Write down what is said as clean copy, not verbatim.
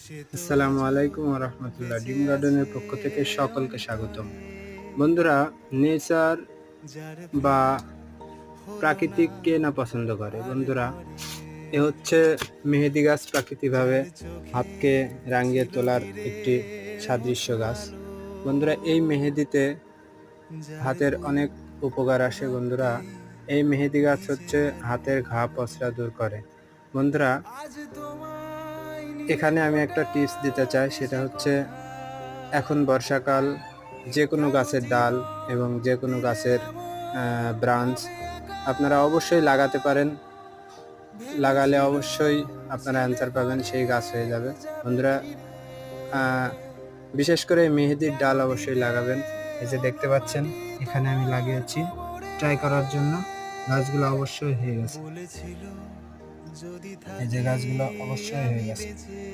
আসসালামু আলাইকুম ওয়া রাহমাতুল্লাহ। ড্রিম গার্ডেনের পক্ষ থেকে সকলকে স্বাগতম। বন্ধুরা, নেচার বা প্রাকৃতিক কে না পছন্দ করে? বন্ধুরা, এ হচ্ছে মেহেদি গাছ, প্রাকৃতিকভাবে হাতকে রাঙিয়ে তোলার একটি সাদৃশ্য গাছ। বন্ধুরা, এই মেহেদিতে হাতের অনেক উপকার আসে। বন্ধুরা, এই মেহেদি গাছ হচ্ছে হাতের ঘা পচরা দূর করে। বন্ধুরা, এখানে আমি একটা টিপস দিতে চাই, সেটা হচ্ছে এখন বর্ষাকাল, যে কোনো গাছের ডাল এবং যে কোনো গাছের ব্রাঞ্চ আপনারা অবশ্যই লাগাতে পারেন। লাগালে অবশ্যই আপনারা অ্যান্সার পাবেন, সেই গাছ হয়ে যাবে। বন্ধুরা, বিশেষ করে মেহেদির ডাল অবশ্যই লাগাবেন। এই যে দেখতে পাচ্ছেন, এখানে আমি লাগিয়েছি ট্রাই করার জন্য। গাছগুলো অবশ্যই হয়ে গেছে। এই যে গাছগুলো অবশ্যই হয়ে গেছে।